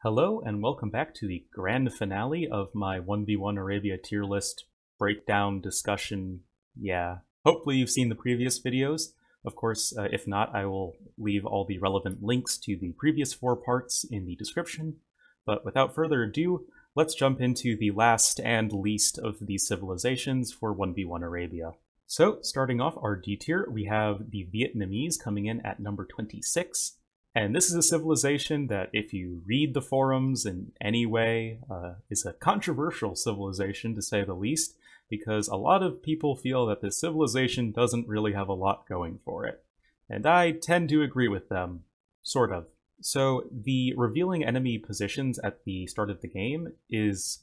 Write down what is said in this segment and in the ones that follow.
Hello and welcome back to the grand finale of my 1v1 Arabia tier list breakdown discussion. Yeah, hopefully you've seen the previous videos. Of course, if not, I will leave all the relevant links to the previous 4 parts in the description. But without further ado, let's jump into the last and least of these civilizations for 1v1 Arabia. So, starting off our D tier, we have the Vietnamese coming in at number 26. And this is a civilization that, if you read the forums in any way, is a controversial civilization to say the least, because a lot of people feel that this civilization doesn't really have a lot going for it. And I tend to agree with them, sort of. So the revealing enemy positions at the start of the game it's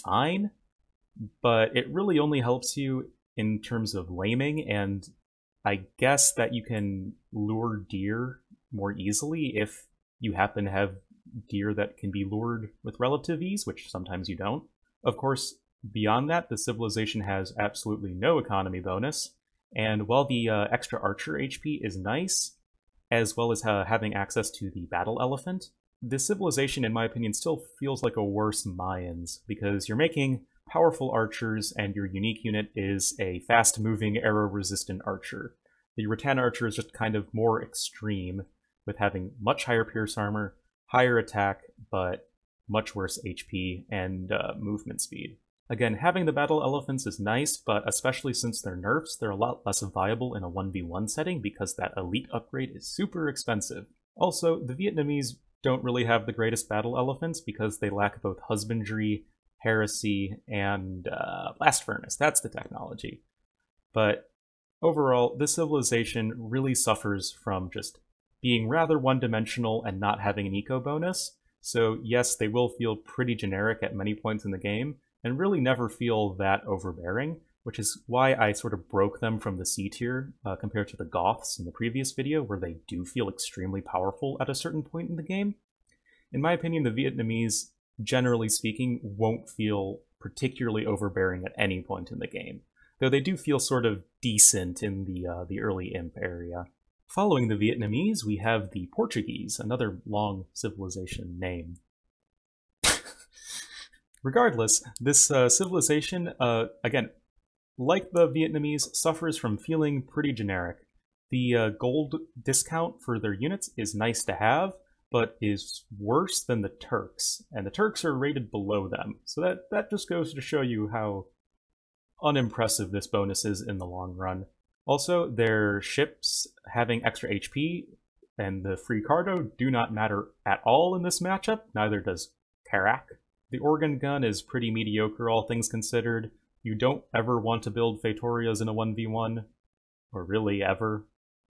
fine, but it really only helps you in terms of laming, and I guess that you can lure deer more easily if you happen to have deer that can be lured with relative ease, which sometimes you don't. Of course, beyond that, the civilization has absolutely no economy bonus, and while the extra archer HP is nice, as well as having access to the battle elephant, this civilization, in my opinion, still feels like a worse Mayans, because you're making powerful archers and your unique unit is a fast-moving, arrow-resistant archer. The Rattan archer is just kind of more extreme, with having much higher pierce armor, higher attack, but much worse HP and movement speed. Again, having the battle elephants is nice, but especially since they're nerfs, they're a lot less viable in a 1v1 setting because that elite upgrade is super expensive. Also, the Vietnamese don't really have the greatest battle elephants because they lack both husbandry, heresy, and blast furnace. That's the technology. But overall, this civilization really suffers from just being rather one-dimensional and not having an eco bonus. So yes, they will feel pretty generic at many points in the game, and really never feel that overbearing, which is why I sort of broke them from the C tier compared to the Goths in the previous video, where they do feel extremely powerful at a certain point in the game. In my opinion, the Vietnamese, generally speaking, won't feel particularly overbearing at any point in the game, though they do feel sort of decent in the early Imp area. Following the Vietnamese, we have the Portuguese, another long civilization name. Regardless, this civilization, again, like the Vietnamese, suffers from feeling pretty generic. The gold discount for their units is nice to have, but is worse than the Turks, and the Turks are rated below them, so that just goes to show you how unimpressive this bonus is in the long run. Also, their ships having extra HP and the free cargo do not matter at all in this matchup, neither does Karak. The organ gun is pretty mediocre, all things considered. You don't ever want to build Fetorias in a 1v1, or really ever,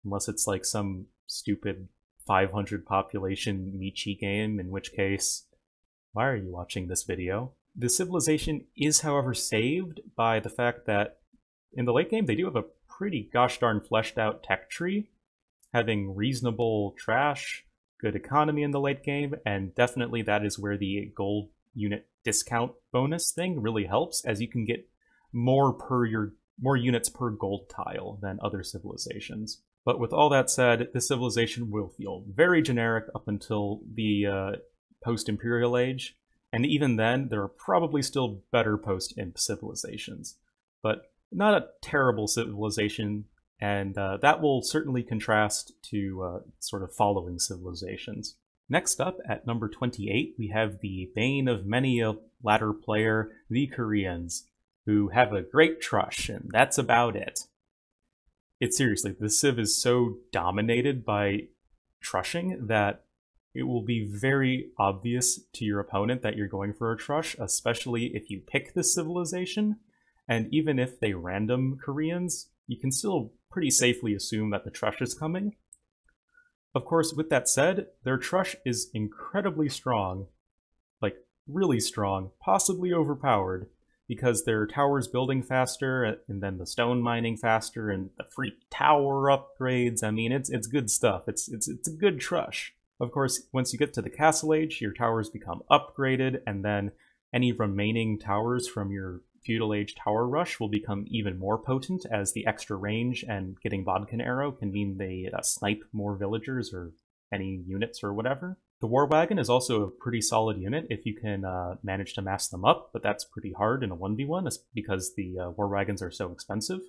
unless it's like some stupid 500 population Michi game, in which case, why are you watching this video? The civilization is, however, saved by the fact that in the late game they do have a pretty gosh darn fleshed out tech tree, having reasonable trash, good economy in the late game, and definitely that is where the gold unit discount bonus thing really helps, as you can get more units per gold tile than other civilizations. But with all that said, this civilization will feel very generic up until the post-imperial age, and even then there are probably still better post-imp civilizations. But not a terrible civilization, and that will certainly contrast to sort of following civilizations. Next up, at number 28, we have the bane of many a ladder player, the Koreans, who have a great trush, and that's about it. It's seriously, the civ is so dominated by trushing that it will be very obvious to your opponent that you're going for a trush, especially if you pick this civilization. And even if they random Koreans, you can still pretty safely assume that the trush is coming. Of course, with that said, their trush is incredibly strong, like really strong, possibly overpowered, because their towers building faster, and then the stone mining faster, and the free tower upgrades. I mean, it's good stuff. It's a good trush. Of course, once you get to the Castle Age, your towers become upgraded, and then any remaining towers from your Feudal Age Tower Rush will become even more potent, as the extra range and getting Vodkan Arrow can mean they snipe more villagers or any units or whatever. The The War Wagon is also a pretty solid unit if you can manage to mass them up, but that's pretty hard in a 1v1 because the War Wagons are so expensive.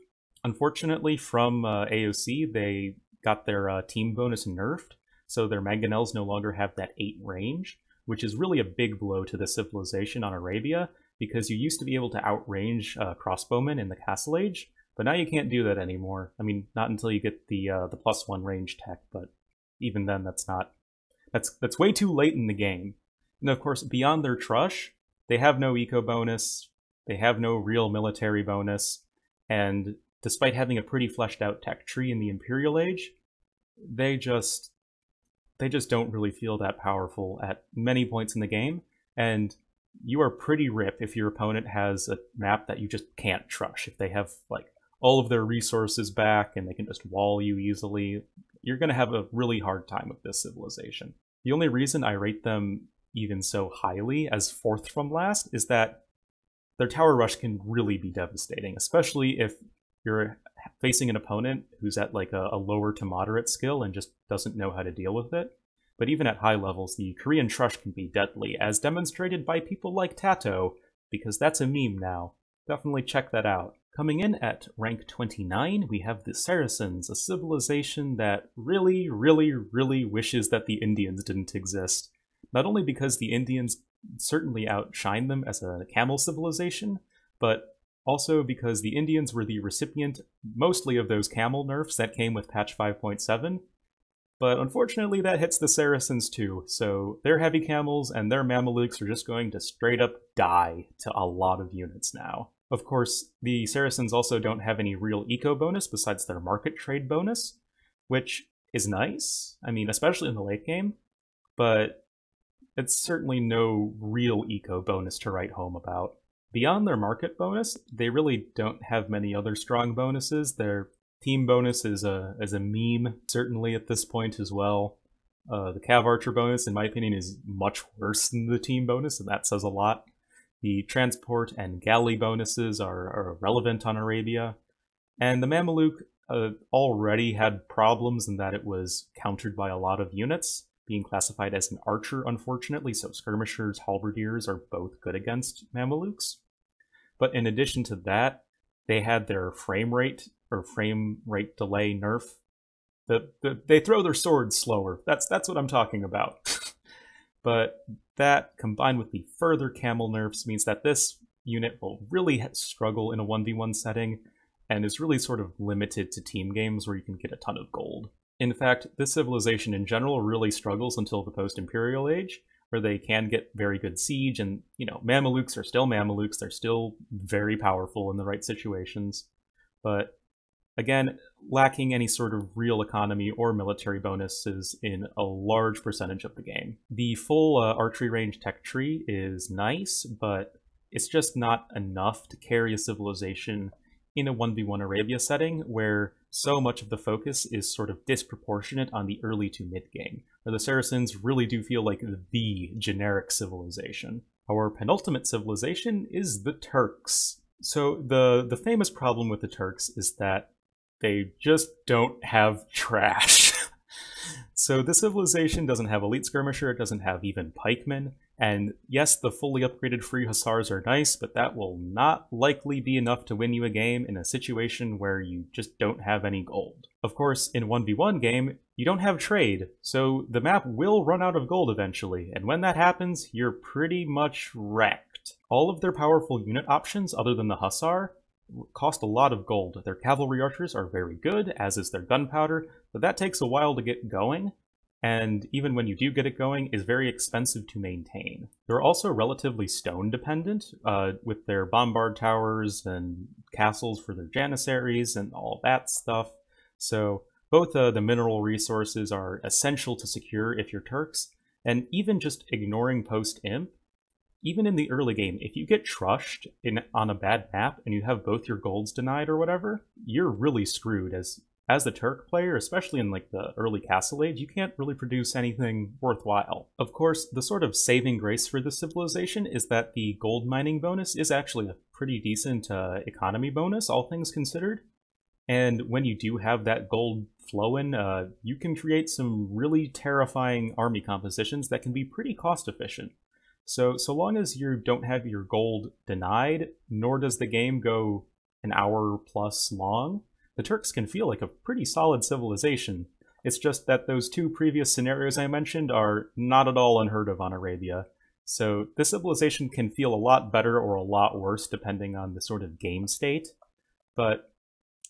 Unfortunately, from AOC, they got their team bonus nerfed, so their mangonels no longer have that 8 range, which is really a big blow to the civilization on Arabia, because you used to be able to outrange crossbowmen in the Castle Age, but now you can't do that anymore. I mean, not until you get the +1 range tech, but even then that's way too late in the game. And of course, beyond their trush, they have no eco bonus, they have no real military bonus, and despite having a pretty fleshed out tech tree in the Imperial Age, they just don't really feel that powerful at many points in the game, and you are pretty rip if your opponent has a map that you just can't trush. If they have like all of their resources back and they can just wall you easily, you're going to have a really hard time with this civilization. The only reason I rate them even so highly as 4th from last is that their tower rush can really be devastating, especially if you're facing an opponent who's at like a lower to moderate skill and just doesn't know how to deal with it. But even at high levels, the Korean trush can be deadly, as demonstrated by people like Tato, because that's a meme now. Definitely check that out. Coming in at rank 29, we have the Saracens, a civilization that really, really, really wishes that the Indians didn't exist. Not only because the Indians certainly outshine them as a camel civilization, but also because the Indians were the recipient mostly of those camel nerfs that came with patch 5.7, but unfortunately that hits the Saracens too, so their heavy camels and their Mamelukes are just going to straight up die to a lot of units now. Of course, the Saracens also don't have any real eco bonus besides their market trade bonus, which is nice, I mean, especially in the late game, but it's certainly no real eco bonus to write home about. Beyond their market bonus, they really don't have many other strong bonuses. Their team bonus is a meme, certainly at this point as well. The Cav Archer bonus, in my opinion, is much worse than the team bonus, and that says a lot. The transport and galley bonuses are irrelevant on Arabia. And the Mameluke already had problems in that it was countered by a lot of units, being classified as an archer, unfortunately, so skirmishers, halberdiers are both good against Mamelukes. But in addition to that, they had their frame rate delay nerf. They throw their swords slower. That's what I'm talking about. But that, combined with the further camel nerfs, means that this unit will really struggle in a 1v1 setting, and is really sort of limited to team games where you can get a ton of gold. In fact, this civilization in general really struggles until the post-Imperial Age, where they can get very good siege, and, you know, Mamelukes are still Mamelukes, they're still very powerful in the right situations. But, again, lacking any sort of real economy or military bonuses in a large percentage of the game. The full archery range tech tree is nice, but it's just not enough to carry a civilization in a 1v1 Arabia setting where so much of the focus is sort of disproportionate on the early to mid game, where the Saracens really do feel like the generic civilization. Our penultimate civilization is the Turks. So the famous problem with the Turks is that they just don't have trash. So this civilization doesn't have elite skirmisher, it doesn't have even pikemen, and yes, the fully upgraded free hussars are nice, but that will not likely be enough to win you a game in a situation where you just don't have any gold. Of course, in a 1v1 game, you don't have trade, so the map will run out of gold eventually, and when that happens, you're pretty much wrecked. All of their powerful unit options, other than the hussar, cost a lot of gold. Their cavalry archers are very good, as is their gunpowder, but that takes a while to get going, and even when you do get it going, is very expensive to maintain. They're also relatively stone dependent, with their bombard towers and castles for their janissaries and all that stuff, so both the mineral resources are essential to secure if you're Turks, and even just ignoring post-imp, even in the early game, if you get trushed on a bad map and you have both your golds denied or whatever, you're really screwed. As the Turk player, especially in like the early Castle Age, you can't really produce anything worthwhile. Of course, the sort of saving grace for this civilization is that the gold mining bonus is actually a pretty decent economy bonus, all things considered. And when you do have that gold flowing, you can create some really terrifying army compositions that can be pretty cost efficient. So long as you don't have your gold denied, nor does the game go an hour plus long, the Turks can feel like a pretty solid civilization. It's just that those two previous scenarios I mentioned are not at all unheard of on Arabia. So this civilization can feel a lot better or a lot worse depending on the sort of game state. But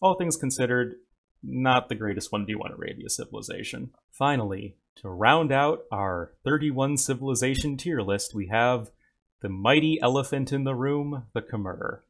all things considered, not the greatest 1v1 Arabia civilization. Finally, to round out our 31 civilization tier list, we have the mighty elephant in the room, the Kamura.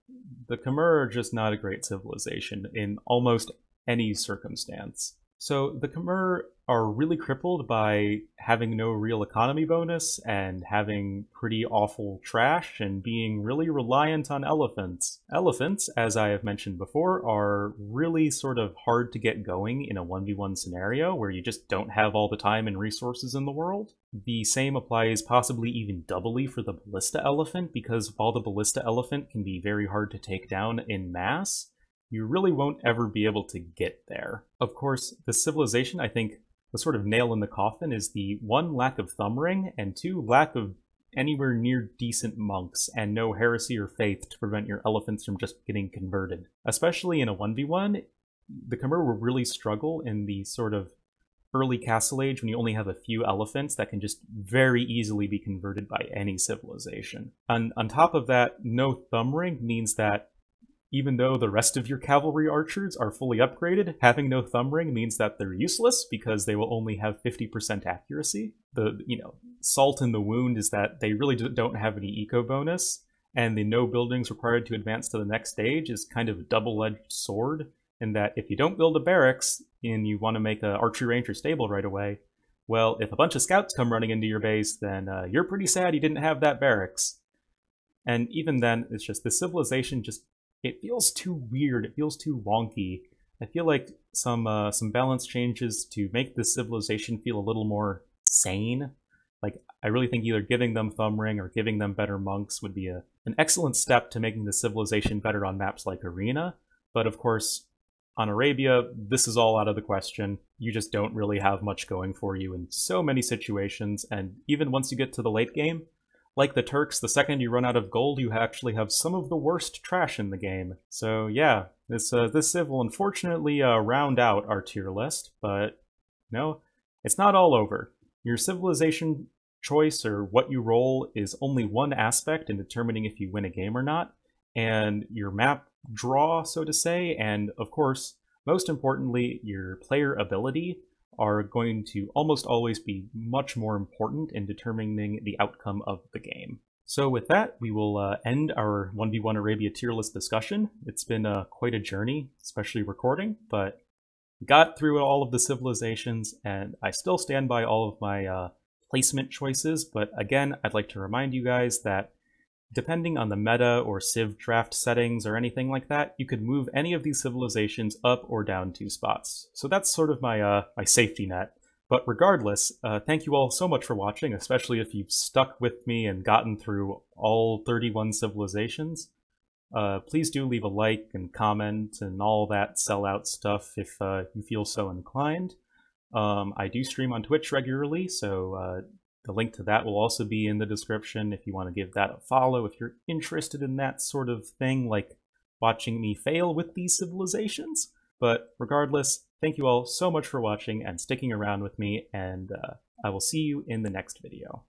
The Kamura are just not a great civilization in almost any circumstance. So the Kamura are really crippled by having no real economy bonus and having pretty awful trash and being really reliant on elephants. Elephants, as I have mentioned before, are really sort of hard to get going in a 1v1 scenario where you just don't have all the time and resources in the world. The same applies possibly even doubly for the ballista elephant, because while the ballista elephant can be very hard to take down in mass, you really won't ever be able to get there. Of course, the civilization, I think, the sort of nail in the coffin is the 1, lack of thumb ring, and 2, lack of anywhere near decent monks and no heresy or faith to prevent your elephants from just getting converted. Especially in a 1v1, the Kamura will really struggle in the sort of early Castle Age when you only have a few elephants that can just very easily be converted by any civilization. On top of that, no thumb ring means that even though the rest of your cavalry archers are fully upgraded, having no thumb ring means that they're useless because they will only have 50% accuracy. The, salt in the wound is that they really don't have any eco bonus, and the no buildings required to advance to the next stage is kind of a double-edged sword, in that if you don't build a barracks and you want to make an archery range or stable right away, well, if a bunch of scouts come running into your base, then you're pretty sad you didn't have that barracks. And even then, it's just the civilization it feels too weird, it feels too wonky. I feel like some balance changes to make this civilization feel a little more sane. Like, I really think either giving them thumb ring or giving them better monks would be an excellent step to making the civilization better on maps like Arena. But of course, on Arabia, this is all out of the question. You just don't really have much going for you in so many situations, and even once you get to the late game, like the Turks, the second you run out of gold, you actually have some of the worst trash in the game. So yeah, this civ will unfortunately round out our tier list, but no, it's not all over. Your civilization choice, or what you roll, is only one aspect in determining if you win a game or not, and your map draw, so to say, and of course, most importantly, your player ability are going to almost always be much more important in determining the outcome of the game. So with that, we will end our 1v1 Arabia tier list discussion. It's been quite a journey, especially recording, but got through all of the civilizations, and I still stand by all of my placement choices, but again, I'd like to remind you guys that depending on the meta or civ draft settings or anything like that, you could move any of these civilizations up or down 2 spots. So that's sort of my safety net. But regardless, thank you all so much for watching, especially if you've stuck with me and gotten through all 31 civilizations. Please do leave a like and comment and all that sellout stuff if you feel so inclined. I do stream on Twitch regularly, so the link to that will also be in the description if you want to give that a follow if you're interested in that sort of thing, like watching me fail with these civilizations. But regardless, thank you all so much for watching and sticking around with me, and I will see you in the next video.